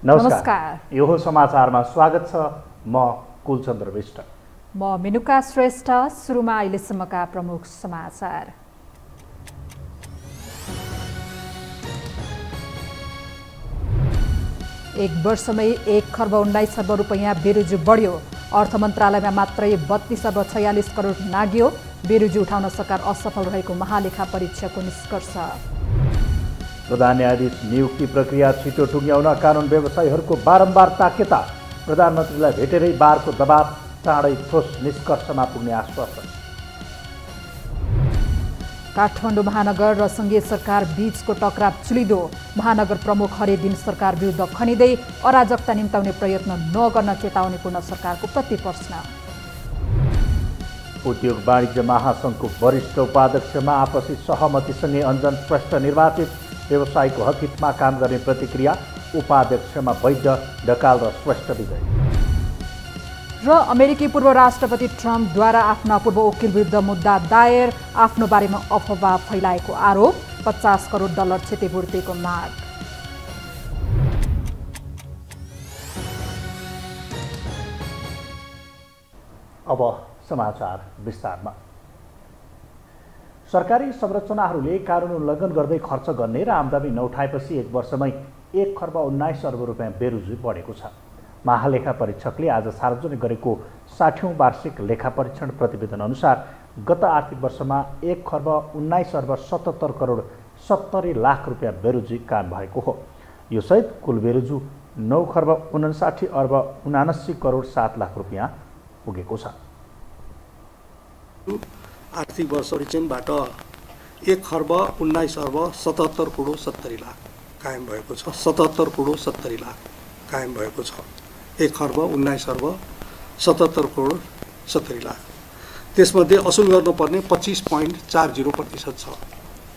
नमस्कार। यो हो समाचारमा स्वागत छ। म कुलचन्द्र विष्ट। म मेनुका श्रेष्ठ। सुरुमा अहिलेसम्मका प्रमुख समाचार। एक वर्षमै 1 खर्ब 19 अर्ब रुपैयाँ बेरोजु बढ्यो। अर्थ मन्त्रालयमा मात्रै 32 अर्ब 46 करोड नाग्यो। बेरोजु उठाउन सरकार असफल रहेको महालेखा परीक्षकको निष्कर्ष। प्रधान न्यायाधीश नियुक्ति प्रक्रिया छिटो टुङ्ग्याउन कानुन व्यवसायीहरूको बारम्बार ताकेता। प्रधानमन्त्रीलाई भेटेरै बारको दबाव, चाँडै ठोस निष्कर्षमा पुग्ने आश्वासन। काठमाडौँ महानगर र सङ्घीय सरकार बीचको टकराव चुलिदो। महानगर प्रमुख हरेक दिन सरकार विरुद्ध खनिँदै अराजकता निम्ताउने प्रयत्न नगर्न चेतावनीपूर्ण सरकारको प्रतिप्रश्न। उद्योग वाणिज्य महासङ्घको वरिष्ठ उपाध्यक्षमा आपसी सहमतिसँगै अञ्जन श्रेष्ठ निर्वाचित। व्यवसायको हकहितमा काम गर्ने प्रतिक्रिया। उपाध्यक्षमा वैद्य, ढकाल र श्रेष्ठ विजय। र अमेरिकी पूर्व राष्ट्रपति ट्रम्पद्वारा आफ्ना पूर्व वकिल विरुद्ध मुद्दा दायर। आफ्नो बारेमा अफवाह फैलाएको आरोप। 50 करोड डलर क्षतिपूर्तिको माग। अब समाचार विस्तारमा। सरकारी संरचनाहरूले कानुन उल्लङ्घन गर्दै खर्च गर्ने र आम्दानी नउठाएपछि 1 वर्षमै 1 खर्ब 19 अर्ब रुपैयाँ बेरोजु बढेको छ। महालेखा परीक्षकले आज सार्वजनिक गरेको 60औं वार्षिक लेखा परीक्षण प्रतिवेदन अनुसार गत आर्थिक वर्षमा 1 खर्ब 19 अर्ब 77 करोड 70 लाख रुपैयाँ बेरोजु कायम भएको हो। यो सहित कुल बेरोजु 9 खर्ब 59 अर्ब 79 करोड 7 लाख रुपैयाँ पुगेको छ। आर्थिक वर्ष परीक्षणबाट 1 खर्ब 19 अर्ब 77 करोड 70 लाख कायम भएको छ। 77 करोड 70 लाख कायम भएको छ। 1 खर्ब 19 अर्ब 77 करोड 70 लाख। त्यसमध्ये असुल गर्नुपर्ने 25.40% छ।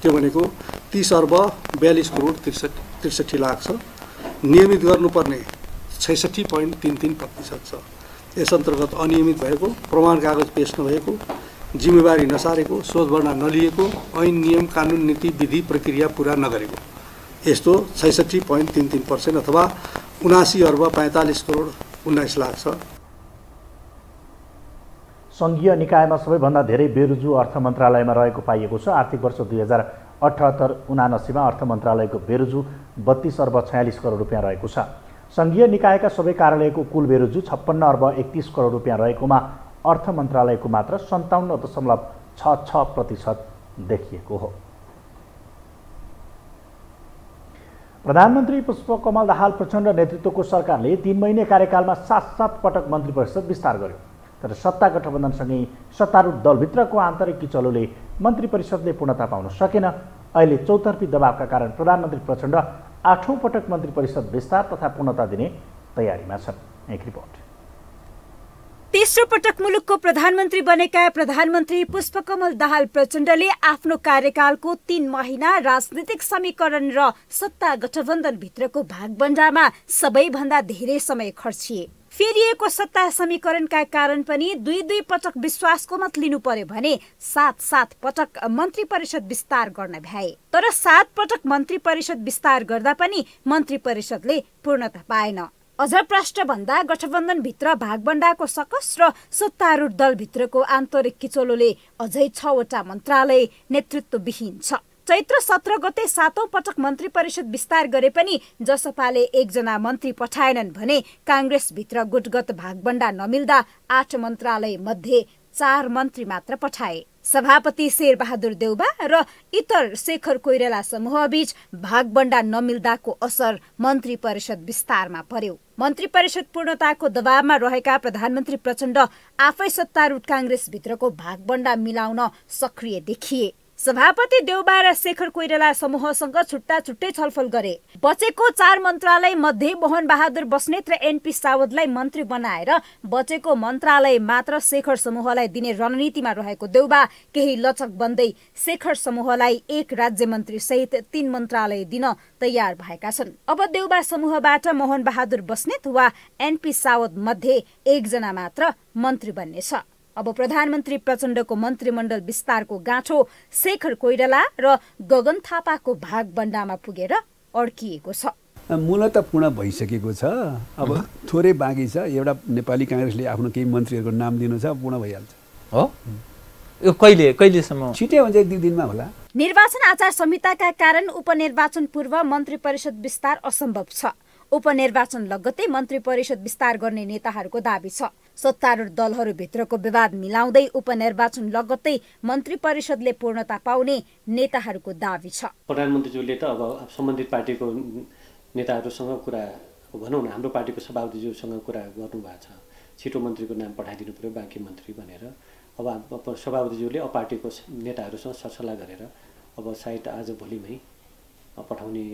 त्यो भनेको 30 अर्ब 42 करोड 63 लाख छ। नियमित गर्नुपर्ने 66.33% छ। यस अन्तर्गत अनियमित भएको, प्रमाण कागज पेश नभएको, जिम्मेवारी नसारेको, शोध भर्ना नलिएको, ऐन नियम कानुन नीति विधि प्रक्रिया पूरा नगरेको, यस्तो 66.33% अथवा 79 अर्ब 45 करोड 19 लाख छ। सङ्घीय निकायमा सबैभन्दा धेरै बेरोजु अर्थ मन्त्रालयमा रहेको पाइएको छ। आर्थिक वर्ष 2078-79मा अर्थ मन्त्रालयको बेरोजु 32 अर्ब 46 करोड रुपैयाँ रहेको छ। सङ्घीय निकायका सबै कार्यालयको कुल बेरोजु 56 अर्ब 31 करोड रुपैयाँ रहेकोमा अर्थ मन्त्रालयको मात्र 57.66% देखिएको हो। प्रधानमन्त्री पुष्पकमल दाहाल प्रचण्ड नेतृत्वको सरकारले 3 महिने कार्यकालमा 7 पटक मन्त्री परिषद विस्तार गर्यो। तर सत्ता गठबन्धनसँगै सत्तारूढ दलभित्रको आन्तरिक किचलोले मन्त्री परिषदले पूर्णता पाउन सकेन। अहिले चौतर्फी दबावका कारण प्रधानमन्त्री प्रचण्ड 8औं पटक मन्त्री परिषद विस्तार तथा पूर्णता दिने तयारीमा छन्। एक रिपोर्ट। तेस्रो पटक मुलुकको प्रधानमन्त्री बनेका प्रधानमन्त्री पुष्पकमल दाहाल प्रचण्डले आफ्नो कार्यकालको 3 महिना राजनीतिक समीकरण र सत्ता गठबन्धन भित्रको भागबण्डामा सबैभन्दा धेरै समय खर्चिए। फेरिएको सत्ता समीकरणका कारण पनि 2 पटक विश्वासको मत लिनु पर्यो भने 7 पटक मन्त्री परिषद विस्तार गर्न भ्याए। तर 7 पटक मन्त्री परिषद विस्तार गर्दा पनि मन्त्री परिषदले पूर्णता पाएन। अझ प्रश्न भन्दा गठबन्धनभित्र भागबण्डाको सकस र सत्तारूढ दलभित्रको आन्तरिक किचलोले अझै 6 वटा मन्त्रालय नेतृत्वविहीन छ। चैत्र 17 गते 7औं पटक मन्त्री परिषद विस्तार गरे पनि जसपाले 1 जना मन्त्री पठाएनन् भने काङ्ग्रेसभित्र गुटगत भागबण्डा नमिल्दा 8 मन्त्रालय मध्ये 4 मन्त्री मात्र पठाए। सभापति शेरबहादुर देउबा र इतर शेखर कोइराला समूहबीच भागबण्डा नमिल्दाको असर मन्त्री परिषद विस्तारमा पर्यो। मन्त्री परिषद पूर्णताको दबावमा रहेका प्रधानमन्त्री प्रचण्ड आफै सत्तारूढ काङ्ग्रेसभित्रको भागबण्डा मिलाउन सक्रिय देखिए। सभापति देउबा र शेखर कोइराला समूहसँग छुट्टा छुट्टै छलफल गरे। बचेको 4 मन्त्रालय मध्ये मोहन बहादुर बस्नेत र एनपी सावदलाई मन्त्री बनाएर बचेको मन्त्रालय मात्र शेखर समूहलाई दिने रणनीतिमा रहेको देउबा केही लचक बन्दै शेखर समूहलाई 1 राज्य मन्त्री सहित 3 मन्त्रालय दिन तयार भएका छन्। अब देउबा समूहबाट मोहन बहादुर बस्नेत वा एनपी सावद मध्ये 1 जना मात्र मन्त्री बन्नेछ। अब प्रधानमन्त्री प्रचण्डको मन्त्रीमण्डल विस्तारको गाँठो शेखर कोइराला र गगन थापाको भागबण्डामा पुगेर अड्किएको छ। मूलत पूर्ण भइसकेको छ। अब थोरै बाँकी छ। एउटा नेपाली काङ्ग्रेसले आफ्नो केही मन्त्रीहरूको नाम दिनु छ, पूर्ण भइहाल्छ। हो, यो कहिलेसम्म? छिटै हुन्छ, 1-2 दिनमा होला। निर्वाचन आचार संहिताका कारण उपनिर्वाचन पूर्व मन्त्री परिषद विस्तार असम्भव छ। उपनिर्वाचन लगत्तै मन्त्री परिषद विस्तार गर्ने नेताहरूको दाबी छ। सत्तारूढ दलहरूभित्रको विवाद मिलाउँदै उपनिर्वाचन लगत्तै मन्त्री परिषदले पूर्णता पाउने नेताहरूको दाबी छ। प्रधानमन्त्रीज्यूले त अब सम्बन्धित पार्टीको नेताहरूसँग कुरा, भनौँ न हाम्रो पार्टीको सभापतिज्यूसँग कुरा गर्नुभएको छ, छिटो मन्त्रीको नाम पठाइदिनु पर्यो बाँकी मन्त्री भनेर। अब सभापतिज्यूले अब पार्टीको नेताहरूसँग सरसल्लाह गरेर अब सायद आज भोलिमै पठाउने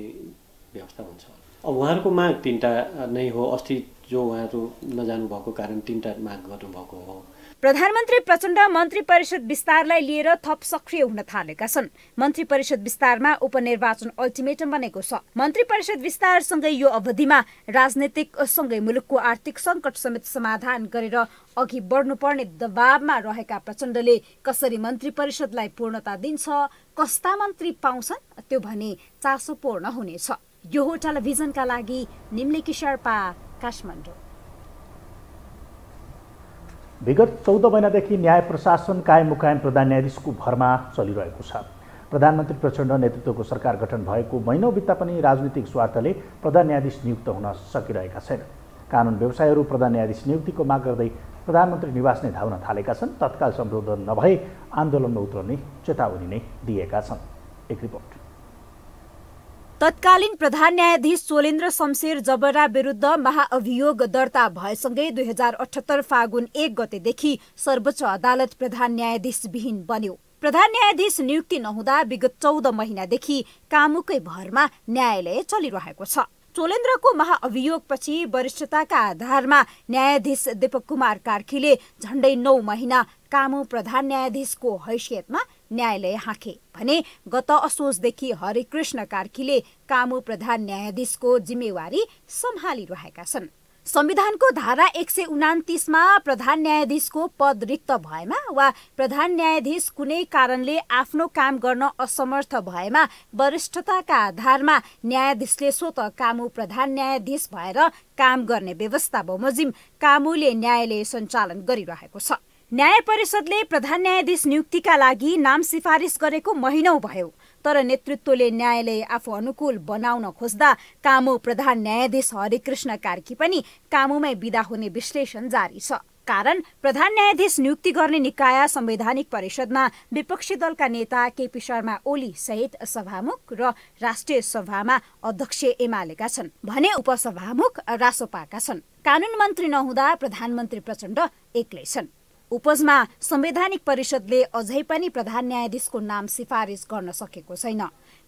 व्यवस्था हुन्छ। अब उहाँहरूको माग 3टा नै हो। अस्ति जो उहाँहरू नजानु भएको कारण 3टा माग गर्नुभएको हो। प्रधानमन्त्री प्रचण्ड मन्त्री परिषद विस्तारलाई लिएर थप सक्रिय हुन थालेका छन्। मन्त्री परिषद विस्तारमा उपनिर्वाचन अल्टिमेटम बनेको छ। मन्त्री परिषद विस्तारसँगै यो अवधिमा राजनीतिक सँगै मुलुकको आर्थिक सङ्कट समेत समाधान गरेर अघि बढ्नुपर्ने दबावमा रहेका प्रचण्डले कसरी मन्त्री परिषदलाई पूर्णता दिन्छ, कस्ता मन्त्री पाउँछन्, त्यो भने चासोपूर्ण हुनेछ। यो हो टेलिभिजनका लागि निम्लिकी शेर्पा, काठमाडौँ। विगत 14 महिनादेखि न्याय प्रशासन कायम मुकायम प्रधान न्यायाधीशको भरमा चलिरहेको छ। प्रधानमन्त्री प्रचण्ड नेतृत्वको सरकार गठन भएको महिनौ बित्दा पनि राजनीतिक स्वार्थले प्रधान न्यायाधीश नियुक्त हुन सकिरहेका छैन। कानुन व्यवसायीहरू प्रधान न्यायाधीश नियुक्तिको माग गर्दै प्रधानमन्त्री निवास नै धाउन थालेका छन्। तत्काल सम्बोधन नभए आन्दोलनमा उत्रने चेतावनी नै दिएका छन्। एक रिपोर्ट। तत्कालीन प्रधान न्यायाधीश चोलेन्द्र शमशेर जबरा विरुद्ध महाअभियोग दर्ता भएसँगै 2078 फागुन 1 गतेदेखि सर्वोच्च अदालत प्रधान न्यायाधीश विहीन बन्यो। प्रधान न्यायाधीश नियुक्ति नहुँदा विगत 14 महिनादेखि कामुकै भरमा न्यायालय चलिरहेको छ। चोलेन्द्रको महाअभियोगपछि वरिष्ठताका आधारमा न्यायाधीश दीपक कुमार कार्कीले झण्डै 9 महिना कामु प्रधान न्यायाधीशको हैसियतमा न्यायालय हाँके भने गत असोजदेखि हरिकृष्ण कार्कीले कामु प्रधान न्यायाधीशको जिम्मेवारी सम्हालिरहेका छन्। संविधानको धारा 129 मा प्रधान न्यायाधीशको पद रिक्त भएमा वा प्रधान न्यायाधीश कुनै कारणले आफ्नो काम गर्न असमर्थ भएमा वरिष्ठताका आधारमा न्यायाधीशले स्वतः कामु प्रधान न्यायाधीश भएर काम गर्ने व्यवस्था बमोजिम कामुले न्यायालय सञ्चालन गरिरहेको छ। न्याय परिषदले प्रधान न्यायाधीश नियुक्तिका लागि नाम सिफारिस गरेको महिनौ भयो, तर नेतृत्वले न्यायालय आफू अनुकूल बनाउन खोज्दा कामु प्रधान न्यायाधीश हरिकृष्ण कार्की पनि कामुमै बिदा हुने विश्लेषण जारी छ। कारण प्रधान न्यायाधीश नियुक्ति गर्ने निकाय संवैधानिक परिषदमा विपक्षी दलका नेता केपी शर्मा ओली सहित सभामुख र राष्ट्रिय सभामा अध्यक्ष एमालेका छन् भने उपसभामुख रासोपाका छन्। कानुन मन्त्री नहुँदा प्रधानमन्त्री प्रचण्ड एक्लै छन्। उपजमा संवैधानिक परिषदले अझै पनि प्रधान न्यायाधीशको नाम सिफारिस गर्न सकेको छैन।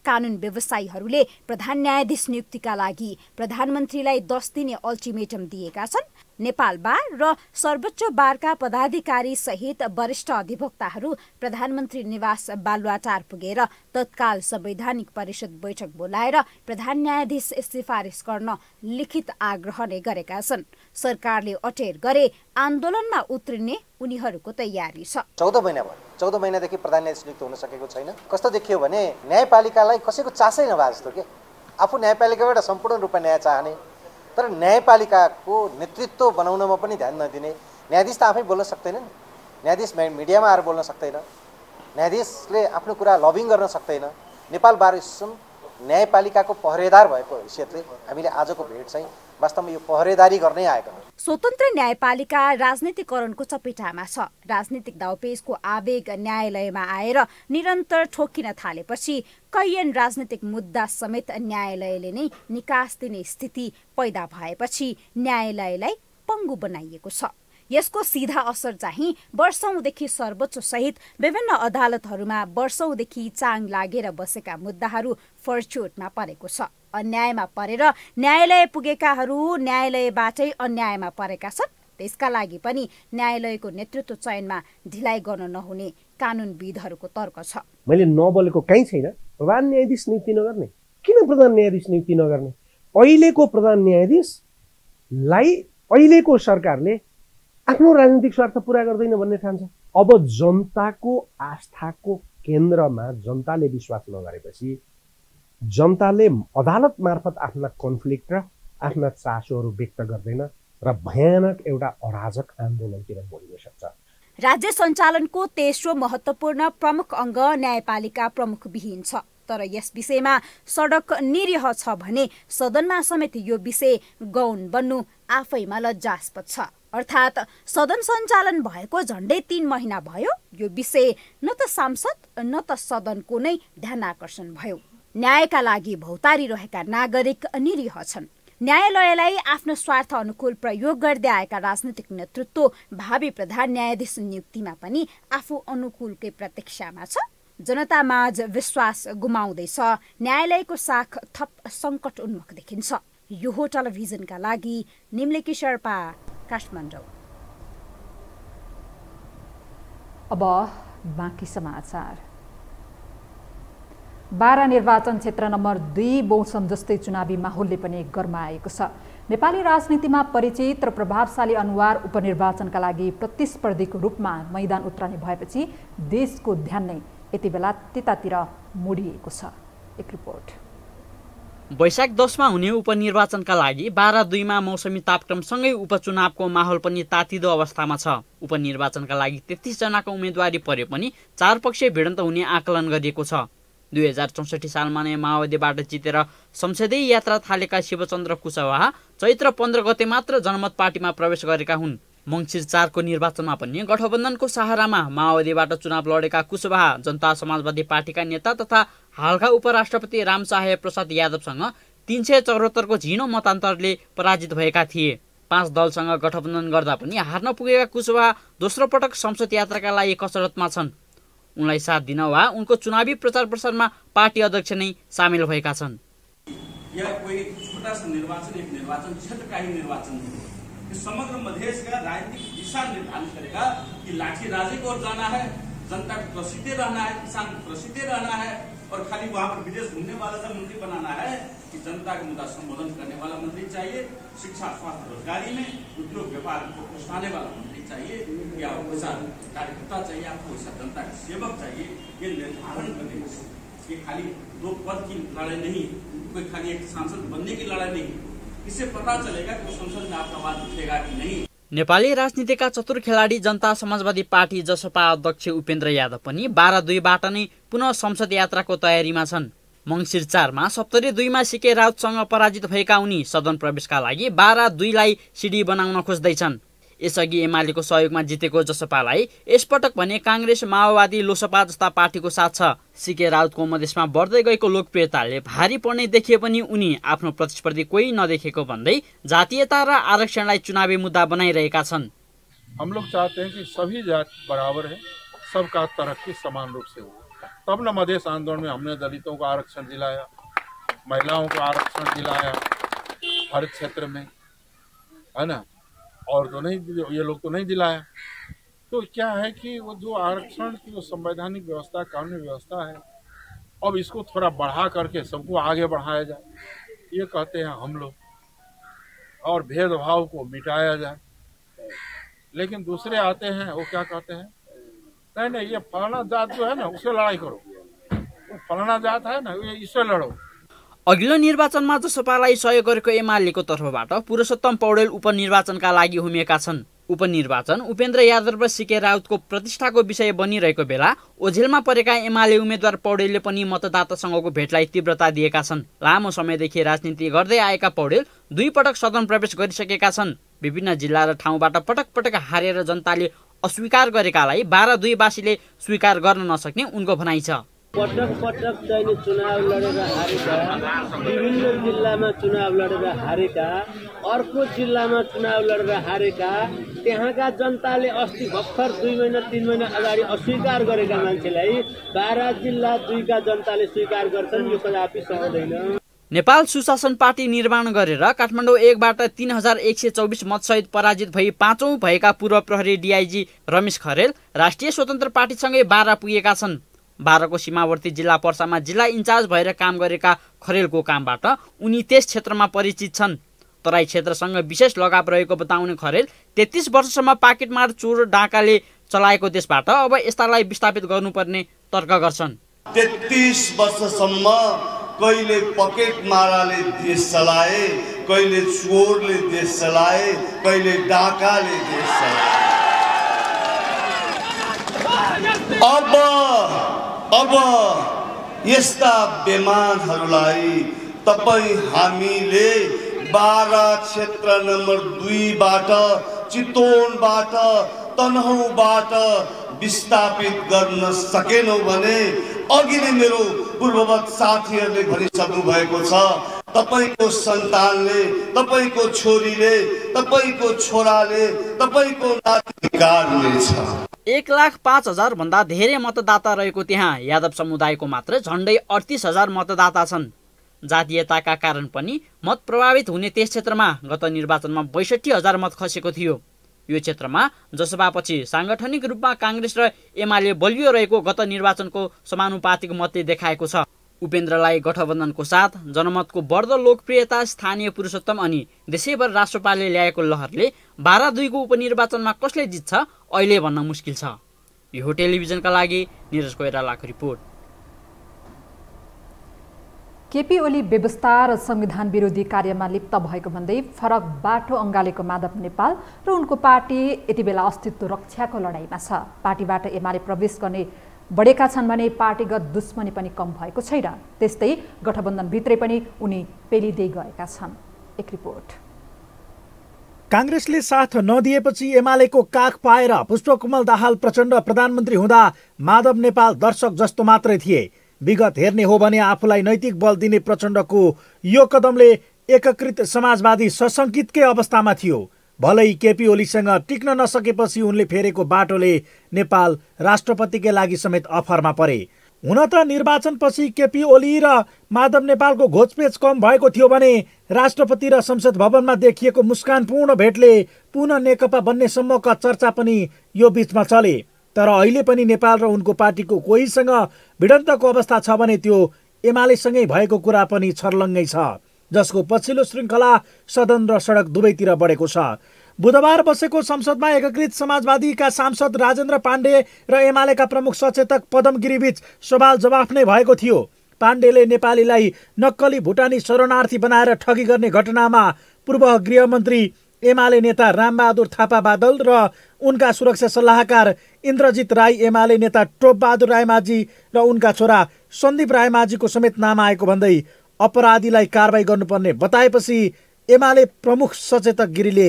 कानुन व्यवसायीहरूले प्रधान न्यायाधीश नियुक्तिका लागि प्रधानमन्त्रीलाई 10 दिने अल्टिमेटम दिएका छन्। नेपाल बार र सर्वोच्च बारका पदाधिकारी सहित वरिष्ठ अधिवक्ताहरू प्रधानमन्त्री निवास बालुवाटार पुगेर तत्काल संवैधानिक परिषद बैठक बोलाएर प्रधान न्यायाधीश सिफारिस गर्न लिखित आग्रह नै गरेका छन्। सरकारले अटेर गरे आन्दोलनमा उत्रिने उनीहरूको तयारी छ। 14 महिना भयो, 14 महिनादेखि प्रधान न्यायाधीश नियुक्त हुन सकेको छैन। कस्तो देखियो भने न्यायपालिकालाई कसैको चासै नभए जस्तो के। आफू न्यायपालिकाबाट सम्पूर्ण रूपमा न्याय चाहने तर न्यायपालिकाको नेतृत्व बनाउनमा पनि ध्यान नदिने। न्यायाधीश त आफै बोल्न सक्दैन, न्यायाधीश मिडियामा आएर बोल्न सक्दैन, न्यायाधीशले आफ्नो कुरा लबिङ गर्न सक्दैन। नेपाल बार एसोसिएसन न्यायपालिकाको पहरेदार भएको हैसियतले हामीले आजको भेट चाहिँ वास्तवमा यो पहरेदारी गर्नै आएको हो। स्वतन्त्र न्यायपालिका राजनीतिकरणको चपेटामा छ। राजनीतिक दाउपेचको आवेग न्यायालयमा आएर निरन्तर ठोकिन थालेपछि कैयन राजनीतिक मुद्दा समेत न्यायालयले नै निकास दिने स्थिति पैदा भएपछि न्यायालयलाई पङ्गु बनाइएको छ। यसको सीधा असर चाहिँ वर्षौंदेखि सर्वोच्च सहित विभिन्न अदालतहरूमा वर्षौंदेखि चाङ लागेर बसेका मुद्दाहरू फर्चोटमा परेको छ। अन्यायमा परेर न्यायालय पुगेकाहरू न्यायालयबाटै अन्यायमा परेका छन्। त्यसका लागि पनि न्यायालयको नेतृत्व चयनमा ढिलाइ गर्न नहुने कानुनविदहरूको तर्क छ। मैले नबोलेको कहीँ छैन प्रधान न्यायाधीश नियुक्ति नगर्ने। किन प्रधान न्यायाधीश नियुक्ति नगर्ने? अहिलेको प्रधान न्यायाधीशलाई अहिलेको सरकारले आफ्नो राजनीतिक स्वार्थ पूरा गर्दैन भन्ने ठान्छ। अब जनताको आस्थाको केन्द्रमा जनताले विश्वास नगरेपछि जनताले अदालत मार्फत आफ्ना कन्फ्लिक्ट र आफ्ना चासोहरू व्यक्त गर्दैन र भयानक एउटा अराजक आन्दोलनतिर मोडिन सक्छ। राज्य सञ्चालनको तेस्रो महत्त्वपूर्ण प्रमुख अङ्ग न्यायपालिका प्रमुखविहीन छ। तर यस विषयमा सडक निरीह छ भने सदनमा समेत यो विषय गौण बन्नु आफैमा लज्जास्पद छ। अर्थात् सदन सञ्चालन भएको झन्डै 3 महिना भयो, यो विषय न त सांसद न त सदनको नै ध्यानाकर्षण भयो। न्यायका लागि भौतारी रहेका नागरिक निरीह छन्। न्यायालयलाई आफ्नो स्वार्थ अनुकूल प्रयोग गर्दै आएका राजनीतिक नेतृत्व भावी प्रधान न्यायाधीश नियुक्तिमा पनि आफू अनुकूलकै प्रतीक्षामा छ। जनता माझ विश्वास गुमाउँदैछ। न्यायालयको साख थप सङ्कट उन्मुख देखिन्छ। यो हो टेलिभिजनका लागि निम्लेकी शेर्पा, काठमाडौँ। अब बाँकी समाचार। बारा निर्वाचन क्षेत्र नम्बर 2 मौसम जस्तै चुनावी माहौलले पनि गरमाएको छ। नेपाली राजनीतिमा परिचित र प्रभावशाली अनुहार उपनिर्वाचनका लागि प्रतिस्पर्धीको रूपमा मैदान उत्रने भएपछि देशको ध्यान नै यति बेला त्यतातिर मोडिएको छ। एक रिपोर्ट। वैशाख 10 मा हुने उपनिर्वाचनका लागि 12/2 मा मौसमी तापक्रमसँगै उपचुनावको माहौल पनि तातिदो अवस्थामा छ। उपनिर्वाचनका लागि 33 जनाको उम्मेदवारी परे पनि 4 पक्षीय भिडन्त हुने आकलन गरिएको छ। 2064 सालमा नै माओवादीबाट जितेर संसदीय यात्रा थालेका शिवचन्द्र कुशवाहा चैत्र 15 गते मात्र जनमत पार्टीमा प्रवेश गरेका हुन्। मङ्सिर 4 को निर्वाचनमा पनि गठबन्धनको सहारामा माओवादीबाट चुनाव लडेका कुशवाहा जनता समाजवादी पार्टीका नेता तथा हालका उपराष्ट्रपति रामसाहेब प्रसाद यादवसँग 374 को झिनो मतान्तरले पराजित भएका थिए। 5 दलसँग गठबन्धन गर्दा पनि हार्न पुगेका कुशवाहा दोस्रो पटक संसद यात्राका लागि कसरतमा छन्। उनलाई साथ दिन वा उनको चुनावी प्रचार प्रसारमा पार्टी अध्यक्ष नै सामेल भएका छन्। यह कोई छोटा सा निर्वाचन, एक निर्वाचन क्षेत्र का ही निर्वाचन नहीं है। समग्र मधेश का राजनीतिक दिशा निर्धारित करेगा कि लाठी राजे को जाना है, जनता को प्रसिद्ध रहना है, किसान को प्रसिद्ध रहना है और खाली वहां पर विदेश घूमने वाला सा मंत्री बनाना है कि जनता का मुद्दा संबोधन करने वाला मंत्री चाहिए। शिक्षा, स्वास्थ्य, रोजगारी में उद्योग व्यापार को प्रोत्साहन वाला मंत्री चाहिए या वैसा कार्यकर्ता चाहिए, आपको वैसा जनता का सेवक चाहिए। ये निर्धारण करने ये खाली 2 पद की लड़ाई नहीं, कोई खाली एक सांसद बनने की लड़ाई नहीं। इससे पता चलेगा कि संसद में आपका आवाज उठेगा कि नहीं। नेपाली राजनीतिका चतुर खेलाडी जनता समाजवादी पार्टी जसपा अध्यक्ष उपेन्द्र यादव पनि 12/2 बाट नै पुनः संसद यात्राको तयारीमा छन्। मङ्सिर 4 मा 70/2 मा सीके राउतसँग पराजित भएका उनी सदन प्रवेशका लागि 12/2 लाई सिडी बनाउन खोज्दैछन्। यसअघि एमालेको सहयोगमा जितेको जसपालाई यसपटक भने काङ्ग्रेस, माओवादी, लोसपा जस्ता पार्टीको साथ छ। सीके राउतको मधेसमा बढ्दै गएको लोकप्रियताले भारी पर्ने देखिए पनि उनी आफ्नो प्रतिस्पर्धी कोही नदेखेको भन्दै जातीयता र आरक्षणलाई चुनावी मुद्दा बनाइरहेका छन्। हम लोग चाहते हैं कि सभी जात बराबर है, सबका तरक्की समान रूप से हो। तब न मधेश आंदोलन में हमने दलितों को आरक्षण दिलाया, महिलाओं को आरक्षण दिलाया हर क्षेत्र में, है ना। और तो नहीं, ये लोग तो नहीं दिलाया। तो क्या है कि वो जो आरक्षण की जो संवैधानिक व्यवस्था, कानूनी व्यवस्था है, अब इसको थोड़ा बढ़ा करके सबको आगे बढ़ाया जाए, ये कहते हैं हम लोग। और भेदभाव को मिटाया जाए। लेकिन दूसरे आते हैं, वो क्या कहते हैं, नहीं नहीं ये फलाना जात जो है ना उससे लड़ाई करो, वो फलाना जात है ना इससे लड़ो। अघिल्लो निर्वाचनमा जसपालाई सहयोग गरेको एमालेको तर्फबाट पुरुषोत्तम पौडेल उपनिर्वाचनका लागि हुमिएका छन्। उपनिर्वाचन उपेन्द्र यादव र सीके राउतको प्रतिष्ठाको विषय बनिरहेको बेला ओझेलमा परेका एमाले उम्मेद्वार पौडेलले पनि मतदातासँगको भेटलाई तीव्रता दिएका छन्। लामो समयदेखि राजनीति गर्दै आएका पौडेल 2 पटक सदन प्रवेश गरिसकेका छन्। विभिन्न जिल्ला र ठाउँबाट पटक पटक हारेर जनताले अस्वीकार गरेकालाई 12/2 वासीले स्वीकार गर्न नसक्ने उनको भनाइ छ। पटक पटक चाहिँ चुनाव लडेर हारेका, विभिन्न जिल्लामा चुनाव लडेर हारेका, अर्को जिल्लामा चुनाव लडेर हारेका, त्यहाँका जनताले अस्ति भर्खर 2 महिना 3 महिना अगाडि अस्वीकार गरेका मान्छेलाई 12 जिल्ला 2 का जनताले स्वीकार गर्छन्। यो कदापि सहँदैन। नेपाल सुशासन पार्टी निर्माण गरेर काठमाडौँ 1 बाट 3124 मतसहित पराजित भई 5औं भएका पूर्व प्रहरी डीआईजी रमेश खरेल राष्ट्रिय स्वतन्त्र पार्टीसँगै बारा पुगेका छन्। बाराको सीमावर्ती जिल्ला पर्सामा जिल्ला इन्चार्ज भएर काम गरेका खरेलको कामबाट उनी त्यस क्षेत्रमा परिचित छन्। तराई क्षेत्रसँग विशेष लगाव रहेको बताउने खरेल 33 वर्षसम्म पाकेटमार चोर डाकाले चलाएको देशबाट अब यस्तालाई विस्थापित गर्नुपर्ने तर्क गर्छन्। 33 वर्षसम्म कहिले पकेट माराले देश चलाए, कहिले चोरले देश चलाए, कहिले डाकाले देश चलाए। अब यस्ता बेमानहरूलाई तपाईँ हामीले 12 क्षेत्र नम्बर 2बाट, चितवनबाट, तनहुँबाट विस्थापित गर्न सकेनौँ भने अघि नै मेरो पूर्ववत साथीहरूले भनिसक्नु भएको छ, तपाईको सन्तानले, तपाईको छोरीले, तपाईको छोराले, तपाईको नाति गाड्नेछ। 1,05,000 भन्दा धेरै मतदाता रहेको त्यहाँ यादव समुदायको मात्र झन्डै 38,000 मतदाता छन्। जातीयताका कारण पनि मत प्रभावित हुने त्यस क्षेत्रमा गत निर्वाचनमा 62,000 मत खसेको थियो। यो क्षेत्रमा जसपापछि सांगठनिक रूपमा काङ्ग्रेस र एमाले बलियो रहेको गत निर्वाचनको समानुपातिक मतले देखाएको छ। उपेन्द्रलाई गठबन्धनको साथ जनमतको बढ्दो लोकप्रियता, स्थानीय पुरुषोत्तम अनि देशैभर राष्ट्रपालले ल्याएको लहरले 12/2 को उपनिर्वाचनमा कसले जित्छ अहिले भन्न मुस्किल छ। यो टेलिभिजनका लागि निरज कोइरालाको रिपोर्ट। केपी ओली व्यवस्था र संविधान विरोधी कार्यमा लिप्त भएको भन्दै फरक बाटो अँगालेको माधव नेपाल र उनको पार्टी यति बेला अस्तित्व रक्षाको लडाईँमा छ। पार्टीबाट एमाले प्रवेश गर्ने बढेका छन् भने पार्टीगत दुश्मनी पनि कम भएको छैन। त्यस्तै गठबन्धनभित्रै पनि उनी पेलिँदै गएका छन्। एक रिपोर्ट। काङ्ग्रेसले साथ नदिएपछि एमालेको काख पाएर पुष्पकमल दाहाल प्रचण्ड प्रधानमन्त्री हुँदा माधव नेपाल दर्शक जस्तो मात्रै थिए। विगत हेर्ने हो भने आफूलाई नैतिक बल दिने प्रचण्डको यो कदमले एकीकृत समाजवादी सशङ्कितकै अवस्थामा थियो। भलै केपी ओलीसँग टिक्न नसकेपछि उनले फेरेको बाटोले नेपाल राष्ट्रपतिकै लागि समेत अफरमा परे। हुन त निर्वाचनपछि केपी ओली र माधव नेपालको घोचपेच कम भएको थियो भने राष्ट्रपति र संसद भवनमा देखिएको मुस्कानपूर्ण भेटले पुनः नेकपा बन्नेसम्मका चर्चा पनि यो बीचमा चले। तर अहिले पनि नेपाल र उनको पार्टीको कोहीसँग भिडन्तको अवस्था छ भने त्यो एमालेसँगै भएको कुरा पनि छर्लङ्गै छ, जसको पछिल्लो श्रृङ्खला सदन र सडक दुवैतिर बढेको छ। बुधबार बसेको संसदमा एकीकृत समाजवादीका सांसद राजेन्द्र पाण्डे र एमालेका प्रमुख सचेतक पदम गिरीबीच सवाल जवाफ नै भएको थियो। पाण्डेले नेपालीलाई नक्कली भुटानी शरणार्थी बनाएर ठगी गर्ने घटनामा पूर्व गृहमन्त्री एमाले नेता रामबहादुर थापा बादल र उनका सुरक्षा सल्लाहकार इन्द्रजित राई, एमाले नेता टोपबहादुर रायमाझी र उनका छोरा सन्दीप रायमाझीको समेत नाम आएको भन्दै अपराधीलाई कारवाही गर्नुपर्ने बताएपछि एमाले प्रमुख सचेतक गिरीले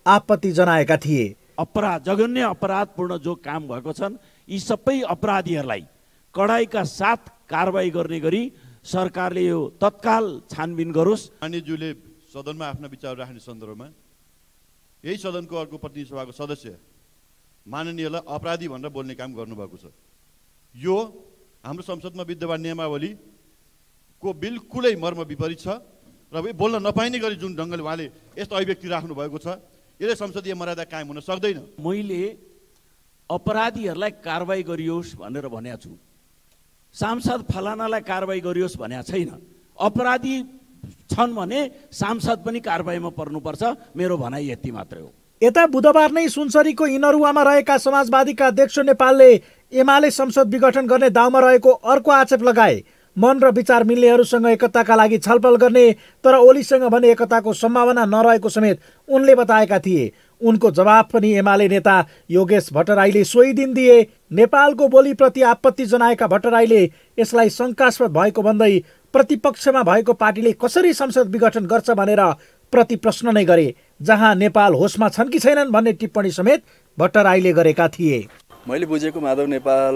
आपत्ति जनाएका थिए। अपराध, जघन्य अपराधपूर्ण जो काम भएको छन्, यी सबै अपराधीहरूलाई कडाइका साथ कारवाही गर्ने गरी सरकारले यो तत्काल छानबिन गरोस्। मान्यज्यूले सदनमा आफ्ना विचार राख्ने सन्दर्भमा यही सदनको अर्को प्रतिनिधि सभाको सदस्य माननीयलाई अपराधी भनेर बोल्ने काम गर्नुभएको छ। यो हाम्रो संसदमा विद्यमान नियमावलीको बिल्कुलै मर्म विपरीत छ र बोल्न नपाइने गरी जुन ढङ्गले उहाँले यस्तो अभिव्यक्ति राख्नु भएको छ, यसले संसदीय मर्यादा कायम हुन सक्दैन। मैले अपराधीहरूलाई कारवाही गरियोस् भनेर भनेको छु, सांसद फलानालाई कारवाही गरियोस् भनेको छैन। अपराधी छन् भने सांसद पनि कारवाहीमा पर्नुपर्छ, मेरो भनाइ यति मात्रै हो। यता बुधबार नै सुनसरीको इनरुवामा रहेका समाजवादीका अध्यक्ष नेपालले एमाले संसद विघटन गर्ने दाउमा रहेको अर्को आक्षेप लगाए। मन र विचार मिल्नेहरूसँग एकताका लागि छलफल गर्ने, तर ओलीसँग भने एकताको सम्भावना नरहेको समेत उनले बताएका थिए। उनको जवाफ पनि एमाले नेता योगेश भट्टराईले सोही दिन दिए। नेपालको बोलीप्रति आपत्ति जनाएका भट्टराईले यसलाई शङ्कास्पद भएको भन्दै प्रतिपक्षमा भएको पार्टीले कसरी संसद विघटन गर्छ भनेर प्रति प्रश्न नै गरे, जहाँ नेपाल होसमा छन् कि छैनन् भन्ने टिप्पणी समेत भट्टराईले गरेका थिए। मैले बुझेको माधव नेपाल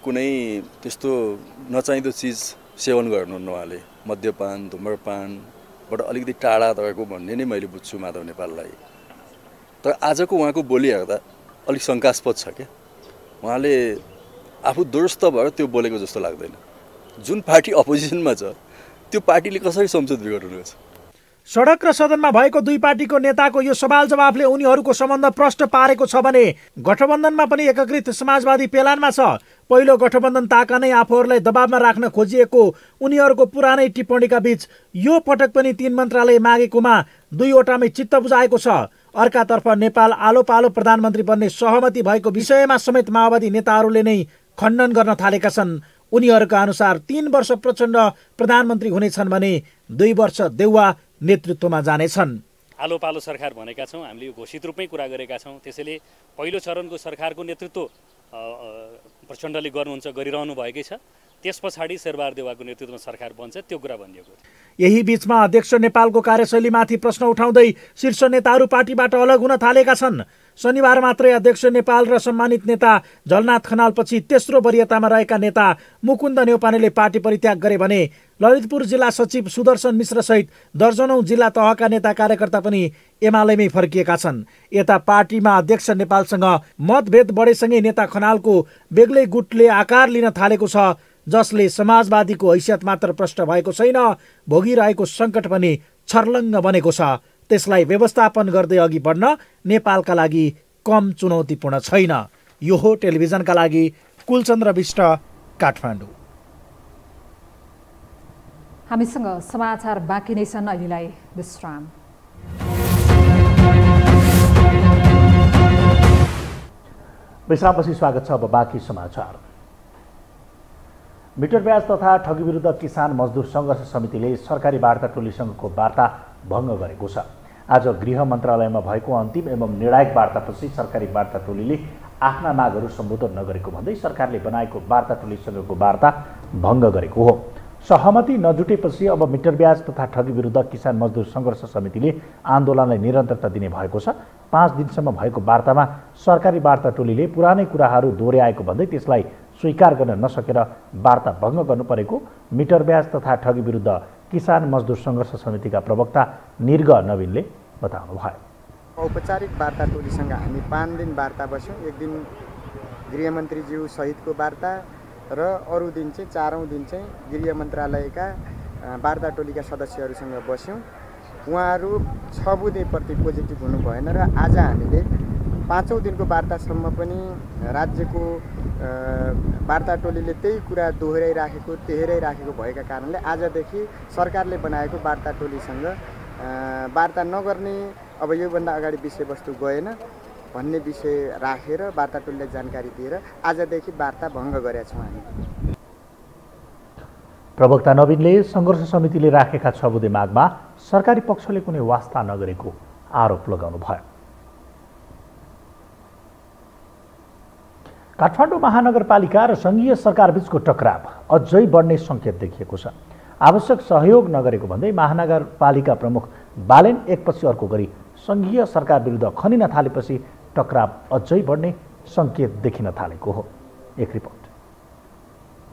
कुनै त्यस्तो नचाहिँदो चिज सेवन गर्नुहुन्न, उहाँले मद्यपान धुम्रपानबाट अलिकति टाढा रहेको भन्ने नै मैले बुझ्छु माधव नेपाललाई। तर आजको उहाँको बोली हेर्दा अलिक शङ्कास्पद छ क्या। उहाँले आफू दुरुस्त भएर त्यो बोलेको जस्तो लाग्दैन। जुन पार्टी अपोजिसनमा छ त्यो पार्टीले कसरी संसद विघटन गर्छ? सडक र सदनमा भएको दुई पार्टीको नेताको यो सवाल जवाफले उनीहरूको सम्बन्ध प्रष्ट पारेको छ भने गठबन्धनमा पनि एकीकृत समाजवादी पेलानमा छ। पहिलो गठबन्धन ताका नै आफूहरूलाई दबावमा राख्न खोजिएको उनीहरूको पुरानै टिप्पणीका बीच यो पटक पनि 3 मन्त्रालय मागेकोमा 2वटामै चित्त बुझाएको छ। अर्कातर्फ नेपाल आलो पालो प्रधानमन्त्री बन्ने सहमति भएको विषयमा समेत माओवादी नेताहरूले नै खण्डन गर्न थालेका छन्। उनीहरूका अनुसार 3 वर्ष प्रचण्ड प्रधानमन्त्री हुनेछन् भने 2 वर्ष देउवा नेतृत्वमा जानेछन्। आलो पालो सरकार भनेका छौँ, हामीले यो घोषित रूपमै कुरा गरेका छौँ। त्यसैले पहिलो चरणको सरकारको नेतृत्व प्रचण्डले गर्नुहुन्छ, गरिरहनु भएकै छ। त्यस पछाडि शेरबहादुर देउवाको नेतृत्वमा सरकार बन्छ, त्यो कुरा भनिएको। यही बीचमा अध्यक्ष नेपालको कार्यशैलीमाथि प्रश्न उठाउँदै शीर्ष नेताहरू पार्टीबाट अलग हुन थालेका छन्। शनिबार मात्रै अध्यक्ष नेपाल र सम्मानित नेता झलनाथ खनालपछि तेस्रो वरियतामा रहेका नेता मुकुन्द न्यौपानेले पार्टी परित्याग गरे भने ललितपुर जिल्ला सचिव सुदर्शन मिश्र सहित दर्जनौं जिल्ला तहका नेता कार्यकर्ता पनि एमालेमै फर्किएका छन्। यता पार्टीमा अध्यक्ष नेपालसँग मतभेद बढेसँगै नेता खनालको बेग्लै गुटले आकार लिन थालेको छ, जसले समाजवादीको हैसियत मात्र प्रष्ट भएको छैन, भोगिरहेको सङ्कट पनि छर्लङ्ग बनेको छ। त्यसलाई व्यवस्थापन गर्दै अघि बढ्न नेपालका लागि कम चुनौतीपूर्ण छैन। यो हो टेलिभिजनका लागि कुलचन्द्र विष्ट, काठमाडौँ। हामीसँग समाचार बाँकी नै छन्, अहिलेलाई विश्राम। विश्रामपछि स्वागत छ। अब बाँकी समाचार। मिटर ब्याज तथा ठगी विरुद्ध किसान मजदुर सङ्घर्ष समितिले सरकारी वार्ता टोलीसँगको वार्ता भङ्ग गरेको छ। आज गृह मन्त्रालयमा भएको अन्तिम एवं निर्णायक वार्तापछि सरकारी वार्ता टोलीले आफ्ना मागहरू सम्बोधन नगरेको भन्दै सरकारले बनाएको वार्ता टोलीसँगको वार्ता भङ्ग गरेको हो। सहमति नजुटेपछि अब मिटर ब्याज तथा ठगी विरुद्ध किसान मजदुर सङ्घर्ष समितिले आन्दोलनलाई निरन्तरता दिने भएको छ। 5 दिनसम्म भएको वार्तामा सरकारी वार्ता टोलीले पुरानै कुराहरू दोहोर्याएको भन्दै त्यसलाई स्वीकार गर्न नसकेर वार्ता भङ्ग गर्नु परेको मिटर ब्याज तथा ठगी विरुद्ध किसान मजदुर सङ्घर्ष समितिका प्रवक्ता निर्ग नवीनले बताउनु भयो। औपचारिक वार्ता टोलीसँग हामी 5 दिन वार्ता बस्यौँ। एक दिन गृहमन्त्रीज्यू सहितको वार्ता र अरू दिन चाहिँ 4औं दिन चाहिँ गृह मन्त्रालयका वार्ता टोलीका सदस्यहरूसँग बस्यौँ। उहाँहरू 6 बुँदेप्रति पोजिटिभ हुनु भएन र आज हामीले 5औं दिनको वार्तासम्म पनि राज्यको वार्ता टोलीले त्यही कुरा दोहोऱ्याइराखेको भएका कारणले आजदेखि सरकारले बनाएको वार्ता टोलीसँग वार्ता नगर्ने, अब योभन्दा अगाडि विषयवस्तु गएन भन्ने विषय राखेर वार्ता टोलीलाई जानकारी दिएर आजदेखि वार्ता भङ्ग गरेका छौँ हामी। प्रवक्ता नवीनले सङ्घर्ष समितिले राखेका 6 बुँदे मागमा सरकारी पक्षले कुनै वास्ता नगरेको आरोप लगाउनु भयो। काठमाडौँ महानगरपालिका र सङ्घीय सरकारबीचको टकराव अझै बढ्ने सङ्केत देखिएको छ। आवश्यक सहयोग नगरेको भन्दै महानगरपालिका प्रमुख बालेन एकपछि अर्को गरी सङ्घीय सरकार विरुद्ध खनिन थालेपछि टकराव अझै बढ्ने सङ्केत देखिन थालेको हो। एक रिपोर्ट।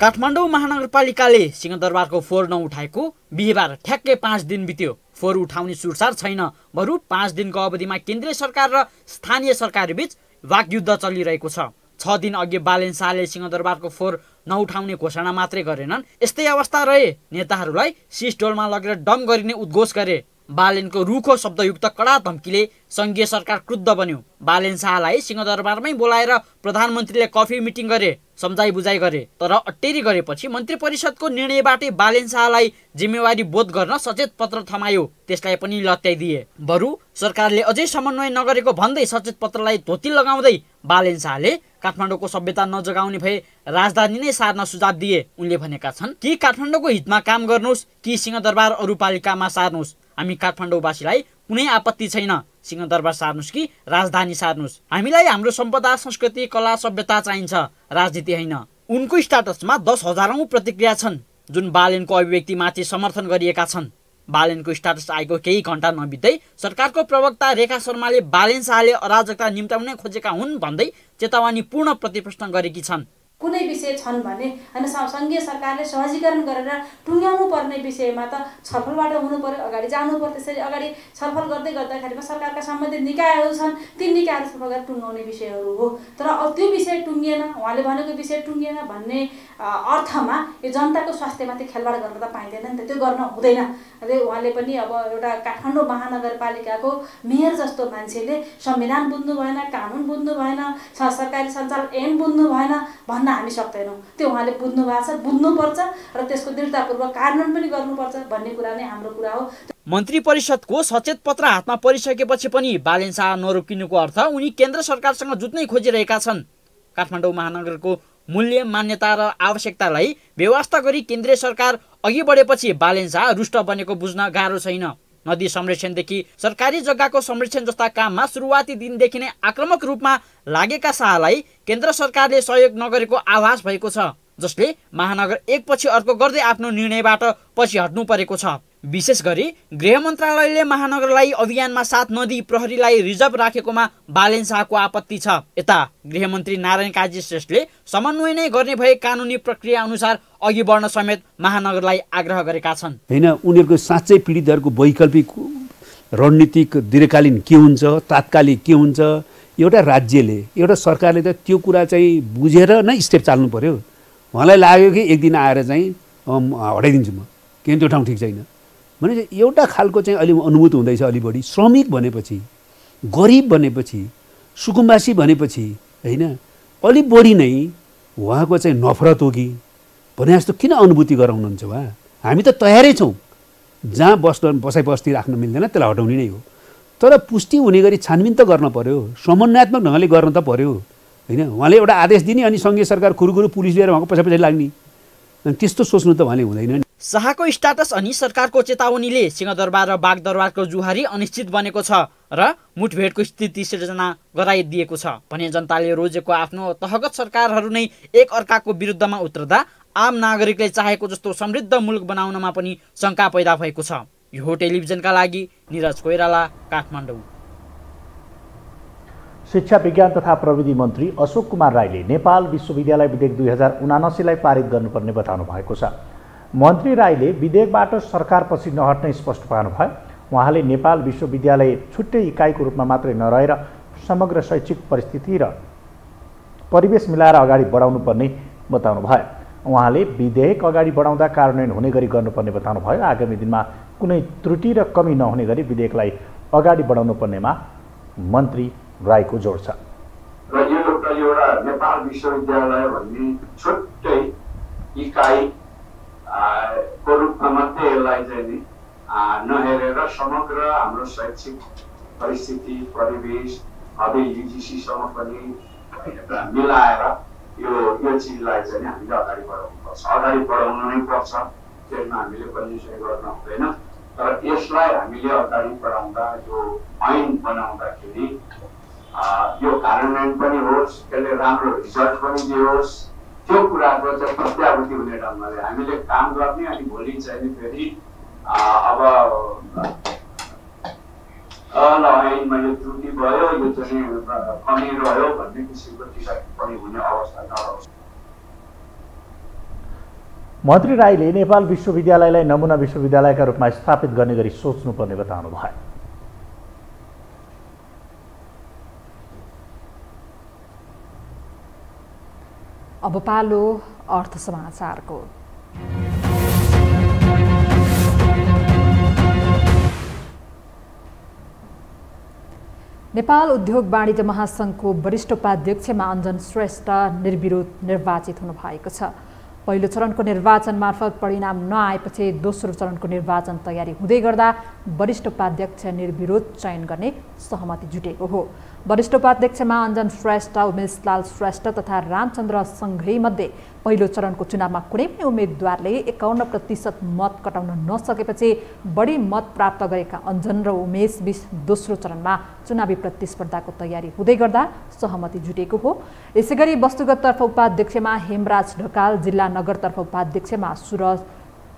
काठमाडौँ महानगरपालिकाले सिंहदरबारको फोहोर नउठाएको बिहिबार ठ्याक्कै 5 दिन बित्यो। फोहोर उठाउने सुरसार छैन, बरु 5 दिनको अवधिमा केन्द्रीय सरकार र स्थानीय सरकारबीच वाकयुद्ध चलिरहेको छ। 6 दिन अघि बालेन शाहले सिंहदरबारको फोहोर नउठाउने घोषणा मात्रै गरेनन्, यस्तै अवस्था रहे नेताहरूलाई सिसडोलमा लगेर डम गरिने उद्घोष गरे। बालेनको रुखो शब्दयुक्त कडा धम्कीले सङ्घीय सरकार क्रुद्ध बन्यो। बालेन शाहलाई सिंहदरबारमै बोलाएर प्रधानमन्त्रीले कफी मिटिङ गरे, सम्झाइ बुझाइ गरे, तर अट्टेरी गरेपछि मन्त्री परिषदको निर्णयबाटै बालेन शाहलाई जिम्मेवारी बोध गर्न सचेत पत्र थमायो, त्यसलाई पनि लत्याइदिए। बरु सरकारले अझै समन्वय नगरेको भन्दै सचेत पत्रलाई धोती लगाउँदै बालेन शाहले काठमाडौँको सभ्यता नजगाउने भए राजधानी नै सार्न सुझाव दिए। उनले भनेका छन् कि काठमाडौँको हितमा काम गर्नुहोस् कि सिंहदरबार अरू पालिकामा सार्नुहोस्, हामी काठमाडौँवासीलाई कुनै आपत्ति छैन। सिंहदरबार सार्नुहोस् कि राजधानी सार्नुहोस्, हामीलाई हाम्रो सम्पदा, संस्कृति, कला, सभ्यता चाहिन्छ, राजनीति होइन। उनको स्टाटसमा 10,000औं प्रतिक्रिया छन् जुन बालेनको अभिव्यक्तिमाथि समर्थन गरिएका छन्। बालेनको स्टाटस आएको केही घण्टा नबित्दै सरकारको प्रवक्ता रेखा शर्माले बालेन शाहले अराजकता निम्त्याउन खोजेका हुन् भन्दै चेतावनीपूर्ण प्रतिप्रश्न गरेकी छन्। कुनै विषय छन् भने हैन सङ्घीय सरकारले सहजीकरण गरेर टुङ्ग्याउनु पर्ने विषयमा त छलफलबाट हुनु पर्यो, अगाडि जानु पर्यो। त्यसरी अगाडि छलफल गर्दै गर्दाखेरिमा सरकारका सम्बन्धित निकायहरू छन्, ती निकायहरू छलफल गरेर टुङ्ग्याउने विषयहरू हो। तर अब त्यो विषय टुङ्गिएन, उहाँले भनेको विषय टुङ्गिएन भन्ने अर्थमा यो जनताको स्वास्थ्यमाथि खेलवाड गर्न त पाइँदैन नि त, त्यो गर्न हुँदैन। उहाँले पनि अब एउटा काठमाडौँ महानगरपालिकाको मेयर जस्तो मान्छेले संविधान बुझ्नु भएन, कानुन बुझ्नु भएन, सरकारी सञ्चालन ऐन बुझ्नु भएन भन्न हामी सक्दैनौँ। त्यो उहाँले बुझ्नु भएको छ, बुझ्नुपर्छ र त्यसको दृढतापूर्वक कार्यान्वयन पनि गर्नुपर्छ भन्ने कुरा नै हाम्रो कुरा हो। मन्त्री परिषदको सचेत पत्र हातमा परिसकेपछि पनि बालेन शाह नरोकिनुको अर्थ उनी केन्द्र सरकारसँग जुत्नै खोजिरहेका छन्। काठमाडौँ महानगरको मूल्य मान्यता र आवश्यकतालाई व्यवस्था गरी केन्द्रीय सरकार अघि बढेपछि बालेन शाह रुष्ट बनेको बुझ्न गाह्रो छैन। नदी संरक्षणदेखि सरकारी जग्गाको संरक्षण जस्ता काममा सुरुवाती दिनदेखि नै आक्रामक रूपमा लागेका शाहलाई केन्द्र सरकारले सहयोग नगरेको आभास भएको छ, जसले महानगर एकपछि अर्को गर्दै आफ्नो निर्णयबाट पछि हट्नु परेको छ। विशेष गरी गृह मन्त्रालयले महानगरलाई अभियानमा साथ नदी प्रहरीलाई रिजर्भ राखेकोमा बालेन शाहको आपत्ति छ। यता गृहमन्त्री नारायण काजी श्रेष्ठले समन्वय नै गर्ने भए कानुनी प्रक्रिया अनुसार अघि बढ्न समेत महानगरलाई आग्रह गरेका छन्। हैन, उनीहरूको साँच्चै पीडितहरूको वैकल्पिक रणनीतिक दीर्घकालीन के हुन्छ, तात्कालिक के हुन्छ, एउटा राज्यले एउटा सरकारले त त्यो कुरा चाहिँ बुझेर नै स्टेप चाल्नु पर्यो। उहाँलाई लाग्यो कि एक दिन आएर चाहिँ हटाइदिन्छु म, किन त्यो ठाउँ ठिक छैन भने एउटा खालको चाहिँ अलि अनुभूत हुँदैछ। अलि बढी श्रमिक भनेपछि, गरिब भनेपछि, सुकुम्बासी भनेपछि हैन अलि बढी नै उहाँको चाहिँ नफरत हो कि भने जस्तो किन अनुभूति गराउनुहुन्छ उहाँ? हामी त तयारै छौँ, जहाँ बसाइ बस्ती राख्न मिल्दैन त्यसलाई हटाउने नै हो, तर पुष्टि हुने गरी छानबिन त गर्न पर्यो, समन्वयात्मक ढङ्गले गर्न त पर्यो हैन। उहाँले एउटा आदेश दिने अनि सङ्घीय सरकार खुरुखुरु पुलिस लिएर उहाँको पछि लाग्ने, अनि त्यस्तो सोच्नु त उहाँले हुँदैन। शाहको स्टाटस अनि सरकारको चेतावनीले सिंहदरबार र बागदरबारको जुहारी अनिश्चित बनेको छ र मुठभेडको स्थिति सिर्जना गराइदिएको छ भने जनताले रोजेको आफ्नो तहगत सरकारहरू नै एक अर्काको विरुद्धमा उत्रदा आम नागरिकले चाहेको जस्तो समृद्ध मुलुक बनाउनमा पनि शङ्का पैदा भएको छ। यो हो टेलिभिजनका लागि निरज कोइराला, काठमाडौँ। शिक्षा विज्ञान तथा प्रविधि मन्त्री अशोक कुमार राईले नेपाल विश्वविद्यालय विधेयक 2079लाई पारित गर्नुपर्ने बताउनु भएको छ। मन्त्री राईले विधेयकबाट सरकारपछि नहट्ने स्पष्ट पार्नुभयो। उहाँले नेपाल विश्वविद्यालय छुट्टै इकाइको रूपमा मात्रै नरहेर समग्र शैक्षिक परिस्थिति र परिवेश मिलाएर अगाडि बढाउनु पर्ने बताउनु भयो। उहाँले विधेयक अगाडि बढाउँदा कार्यान्वयन हुने गरी गर्नुपर्ने बताउनु भयो। आगामी दिनमा कुनै त्रुटि र कमी नहुने गरी विधेयकलाई अगाडि बढाउनु पर्नेमा मन्त्री राईको जोड छ। र यो एउटा नेपाल विश्वविद्यालय भन्ने छुट्टै इकाइ को रूपमा मात्रै यसलाई चाहिँ नि नहेरेर समग्र हाम्रो शैक्षिक परिस्थिति परिवेश अझै युजिसीसँग पनि मिलाएर यो चिजलाई चाहिँ हामीले अगाडि बढाउनुपर्छ। अगाडि बढाउनु नै पर्छ, त्यसमा हामीले पनि गर्न हुँदैन। तर यसलाई हामीले अगाडि बढाउँदा यो ऐन बनाउँदाखेरि यो कार्यान्वयन पनि होस्, त्यसले राम्रो रिजल्ट पनि दियोस्, त्यो कुराको चाहिँ प्रत्याभूति हुने ढङ्गले हामीले काम गर्ने अनि भोलि चाहिँ फेरि अब ऐनमा यो त्रुटि भयो, यो चाहिँ कमी रह्यो भन्ने किसिमको टिप्पणी हुने अवस्था नहोस्। मन्त्री राईले नेपाल विश्वविद्यालयलाई नमुना विश्वविद्यालयका रूपमा स्थापित गर्ने गरी सोच्नुपर्ने बताउनु भयो। अब पालो अर्थ समाचारको। नेपाल उद्योग वाणिज्य महासङ्घको वरिष्ठ उपाध्यक्षमा अञ्जन श्रेष्ठ निर्विरोध निर्वाचित हुनु भएको छ। पहिलो चरणको निर्वाचन मार्फत परिणाम नआएपछि दोस्रो चरणको निर्वाचन तयारी हुँदै गर्दा वरिष्ठ उपाध्यक्ष निर्विरोध चयन गर्ने सहमति जुटेको हो। वरिष्ठ उपाध्यक्षमा अञ्जन श्रेष्ठ, उमेशलाल श्रेष्ठ तथा रामचन्द्र सङ्घै मध्ये पहिलो चरणको चुनावमा कुनै पनि उम्मेद्वारले 51% मत कटाउन नसकेपछि बढी मत प्राप्त गरेका अञ्जन र उमेश बीच दोस्रो चरणमा चुनावी प्रतिस्पर्धाको तयारी हुँदै गर्दा सहमति जुटेको हो। यसैगरी वस्तुगततर्फ उपाध्यक्षमा हेमराज ढकाल, जिल्ला नगरतर्फ उपाध्यक्षमा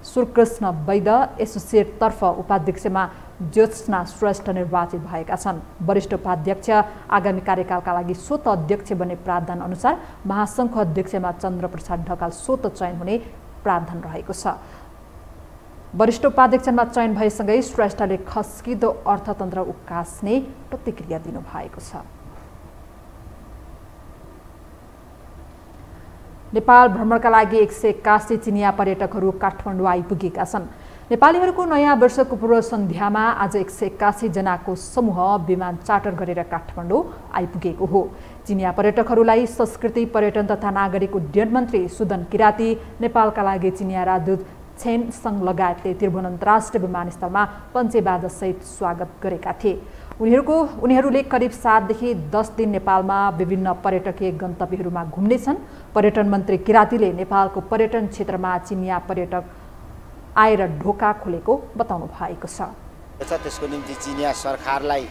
सुरकृष्ण वैद, एसोसिएटतर्फ उपाध्यक्षमा ज्योत्सना श्रेष्ठ निर्वाचित भएका छन्। वरिष्ठ उपाध्यक्ष आगामी कार्यकालका लागि स्वत अध्यक्ष बन्ने प्रावधान अनुसार महासङ्घको अध्यक्षमा चन्द्रप्रसाद ढकाल स्वत चयन हुने प्रावधान रहेको छ। वरिष्ठ उपाध्यक्षमा चयन भएसँगै श्रेष्ठले खस्किदो अर्थतन्त्र उकास्ने प्रतिक्रिया दिनुभएको छ। नेपाल भ्रमणका लागि 181 चिनिया पर्यटकहरू काठमाडौँ आइपुगेका छन्। नेपालीहरूको नयाँ वर्षको पूर्व सन्ध्यामा आज 181 जनाको समूह विमान चार्टर गरेर काठमाडौँ आइपुगेको हो। चिनिया पर्यटकहरूलाई संस्कृति, पर्यटन तथा नागरिक उड्डयन मन्त्री सुदन किराती, नेपालका लागि चिनिया राजदूत छेन सङ लगायतले त्रिभुवन अन्तर्राष्ट्रिय विमानस्थलमा पञ्चेबाजासहित स्वागत गरेका थिए। उनीहरूले करिब 7 देखि 10 दिन नेपालमा विभिन्न पर्यटकीय गन्तव्यहरूमा घुम्नेछन्। पर्यटन मन्त्री किरातीले नेपालको पर्यटन क्षेत्रमा चिनिया पर्यटक आएर ढोका खोलेको बताउनु भएको छ। त्यसको निम्ति चिनिया सरकारलाई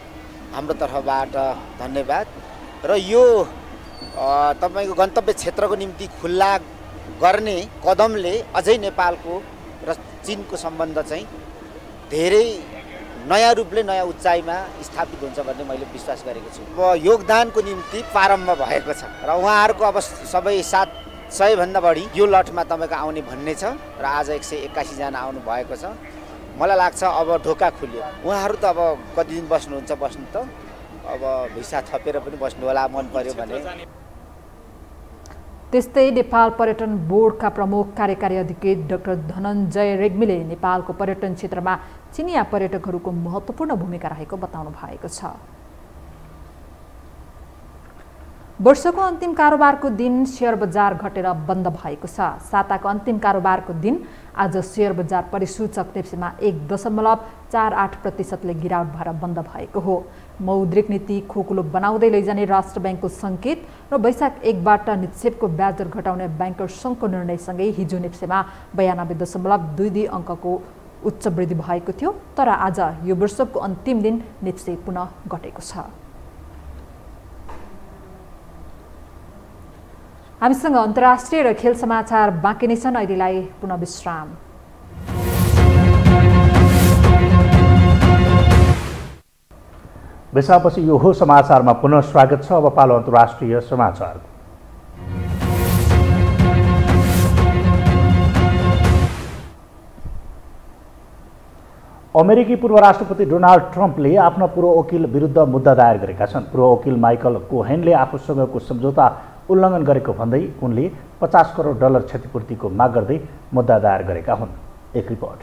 हाम्रो तर्फबाट धन्यवाद र यो तपाईको गन्तव्य क्षेत्रको निम्ति खुल्ला गर्ने कदमले अझै नेपालको र चीनको सम्बन्ध चाहिँ धेरै नयाँ रूपले नयाँ उचाइमा स्थापित हुन्छ भन्ने मैले विश्वास गरेको छु। अब योगदानको निम्ति प्रारम्भ भएको छ र उहाँहरूको अब सबै 700 भन्दा बढी यो लटमा तपाईको आउने भन्ने छ र आज 181 जना आउनु भएको छ। मलाई लाग्छ अब ढोका खुल्यो। उहाँहरू त अब कति दिन बस्नुहुन्छ बस्नु त अब भिसा थपेर पनि बस्नु होला मन पर्यो भने। त्यस्तै नेपाल पर्यटन बोर्डका प्रमुख कार्यकारी अधिकृत डाक्टर धनञ्जय रेग्मीले नेपालको पर्यटन क्षेत्रमा चिनिया पर्यटकहरूको महत्त्वपूर्ण भूमिका रहेको बताउनु भएको छ। वर्षको अन्तिम कारोबारको दिन शेयर बजार घटेर बन्द भएको छ। साताको अन्तिम कारोबारको दिन आज शेयर बजार परिसूचक नेप्सीमा 1.48% गिरावट भएर बन्द भएको हो। मौद्रिक नीति खोकुलो बनाउँदै लैजाने राष्ट्र ब्याङ्कको सङ्केत र वैशाख 1बाट निक्षेपको ब्याज दर घटाउने ब्याङ्कर्स सङ्घको निर्णयसँगै हिजो नेप्सीमा 92.22 अङ्कको उच्च वृद्धि भएको थियो। तर आज यो वर्षको अन्तिम दिन नेप्सी पुनः घटेको छ। हामीसँग अन्तर्राष्ट्रिय र खेल समाचार बाँकी नै छन्। अहिलेलाई पुनः विश्राम। विश्रामपछि यो हो समाचारमा पुनः स्वागत छ। अब पालो अन्तर्राष्ट्रिय समाचार। अमेरिकी पूर्व राष्ट्रपति डोनाल्ड ट्रम्पले आफ्ना पूर्व वकिल विरुद्ध मुद्दा दायर गरेका छन्। पूर्व वकिल माइकल कोहेनले आफूसँगको सम्झौता उल्लङ्घन गरेको भन्दै उनले $50 करोड क्षतिपूर्तिको माग गर्दै मुद्दा दायर गरेका हुन्। एक रिपोर्ट।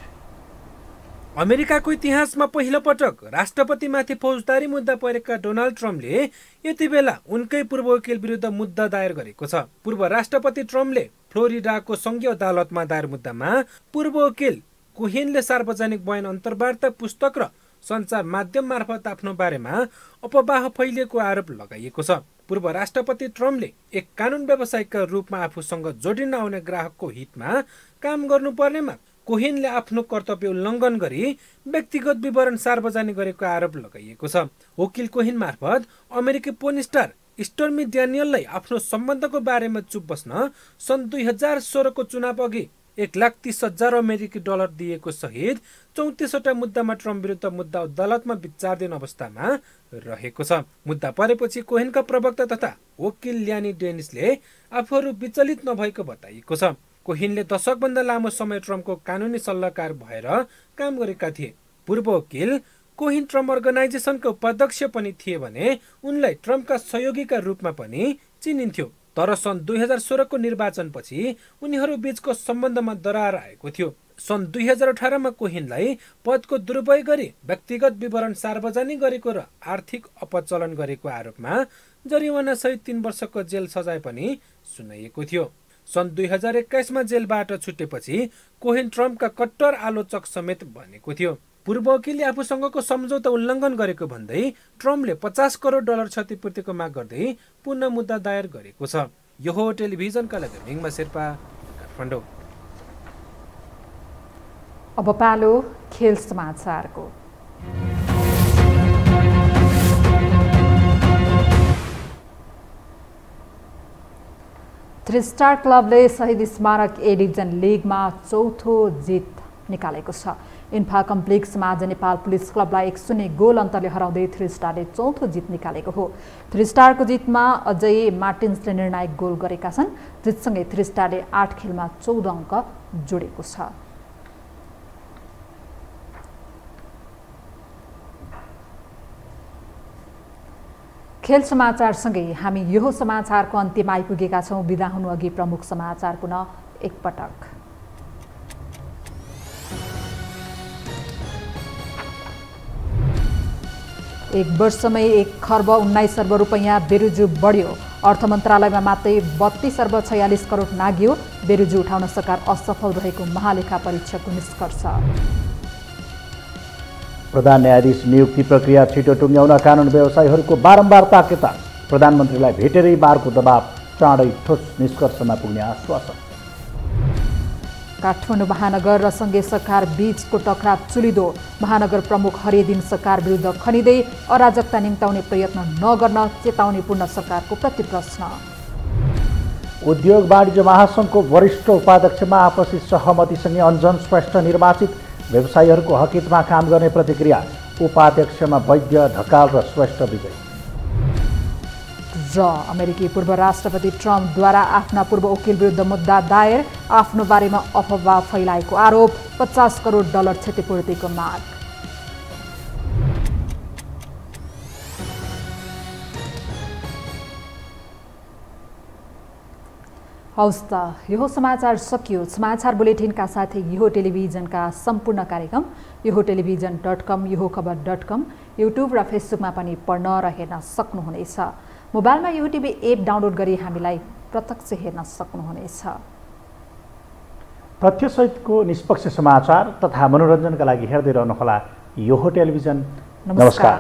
अमेरिकाको इतिहासमा पहिलो पटक राष्ट्रपतिमाथि फौजदारी मुद्दा परेका डोनाल्ड ट्रम्पले यति बेला उनकै पूर्व वकिल विरुद्ध मुद्दा दायर गरेको छ। पूर्व राष्ट्रपति ट्रम्पले फ्लोरिडाको संघीय अदालतमा दायर मुद्दामा पूर्व वकिल कोहेनले सार्वजनिक बयान अन्तर्वार्ता पुस्तक र सञ्चार माध्यम मार्फत आफ्नो बारेमा अपवाह फैलिएको आरोप लगाइएको छ। पूर्व राष्ट्रपति ट्रम्पले एक कानुन व्यवसायीका रूपमा आफूसँग जोडिन आउने ग्राहकको हितमा काम गर्नुपर्नेमा कोहेनले आफ्नो कर्तव्य उल्लङ्घन गरी व्यक्तिगत विवरण सार्वजनिक गरेको आरोप लगाइएको छ। वकिल कोहेन मार्फत अमेरिकी पोर्न स्टार स्टोर्मी ड्यानियललाई आफ्नो सम्बन्धको बारेमा चुप बस्न सन् 2016 को चुनाव अघि $1,30,000 अमेरिकी डलर दिएको सहित 34वटा मुद्दामा ट्रम्प विरुद्ध मुद्दा अदालतमा विचाराधीन अवस्थामा रहेको छ। मुद्दा परेपछि कोहेनका प्रवक्ता तथा वकिल ल्यानी डेनिसले आफूहरू विचलित नभएको बताइएको छ। कोहेनले दशकभन्दा लामो समय ट्रम्पको कानुनी सल्लाहकार भएर काम गरेका थिए। पूर्व वकिल कोहेन ट्रम्प अर्गनाइजेसनका उपाध्यक्ष पनि थिए भने उनलाई ट्रम्पका सहयोगीका रूपमा पनि चिनिन्थ्यो। तर सन् 2016 को निर्वाचनपछि उनीहरू बीचको सम्बन्धमा दरार आएको थियो। सन् 2018 मा कोहेनलाई पदको दुरुपयोग गरी व्यक्तिगत विवरण सार्वजनिक गरेको र आर्थिक अपचलन गरेको आरोपमा जरिवाना सहित 3 वर्षको जेल सजाय पनि सुनाइएको थियो। सन् 2021 मा जेलबाट छुटेपछि कोहेन ट्रम्पका कट्टर आलोचक समेत बनेको थियो। पूर्व वकिलले आफूसँगको सम्झौता उल्लङ्घन गरेको भन्दै ट्रम्पले $50 करोड क्षतिपूर्तिको माग गर्दै पुनः मुद्दा दायर गरेको छ। यो हो टेलिभिजनका लागि मिङमा शेर्पा, काठमाडौँ। अब पालो खेल समाचारको। थ्री स्टार क्लबले शहीद स्मारक ए डिभिजन लिगमा चौथो जित निकालेको छ। इन्फा कम्प्लेक्स आज नेपाल पुलिस क्लबलाई 1-0 गोल अन्तरले हराउँदै थ्री स्टारले चौथो जित निकालेको हो। थ्री स्टारको जितमा अजय मार्टिन्सले निर्णायक गोल गरेका छन्। जितसँगै थ्री स्टारले 8 खेलमा 14 अङ्क जोडेको छ। खेल समाचारसँगै हामी यो समाचारको अन्त्यमा आइपुगेका छौँ। बिदा हुनु अघि प्रमुख समाचार पुनः एकपटक। एक वर्षमै 1,19 अर्ब रुपैयाँ बेरुजु बढ्यो। अर्थ मन्त्रालयमा मात्रै 32,46 करोड नाग्यो। बेरुजु उठाउन सरकार असफल रहेको महालेखा परीक्षकको निष्कर्ष। प्रधान न्यायाधीश नियुक्ति प्रक्रिया छिटो टुङ्ग्याउन कानुन व्यवसायीहरूको बारम्बार ताकेता। प्रधानमन्त्रीलाई भेटेरै बारको दबाव, चाँडै ठोस निष्कर्षमा पुग्ने आश्वासन। काठमाडौँ महानगर र सङ्घीय सरकार बीचको टकराव चुलिदो। महानगर प्रमुख हरिदिन सरकार विरुद्ध खनिँदै अराजकता निम्ताउने प्रयत्न नगर्न चेतावनीपूर्ण सरकारको प्रतिप्रश्न। उद्योग वाणिज्य महासङ्घको वरिष्ठ उपाध्यक्षमा आपसी सहमतिसँगै अन्जन श्रेष्ठ निर्वाचित। व्यवसायीहरूको हकहितमा काम गर्ने प्रतिक्रिया। उपाध्यक्षमा वैद्य, ढकाल र श्रेष्ठ विजय। र अमेरिकी पूर्व राष्ट्रपति ट्रम्पद्वारा आफ्ना पूर्व वकिल विरुद्ध मुद्दा दायर। आफ्नो बारेमा अफवाह फैलाएको आरोप। $50 करोड क्षतिपूर्तिको माग। हवस् त यो समाचार सकियो। समाचार बुलेटिनका साथै यो टेलिभिजनका सम्पूर्ण कार्यक्रम yohoTelevision.com, yohoखबर.com, युट्युब र फेसबुकमा पनि पढ्न र हेर्न सक्नुहुनेछ। मोबाइलमा यो टिभी एप डाउनलोड गरी हामीलाई प्रत्यक्ष हेर्न सक्नुहुनेछ। तथ्यसहितको निष्पक्ष समाचार तथा मनोरञ्जनका लागि हेर्दै रहनुहोला योहो टेलिभिजन। नमस्कार।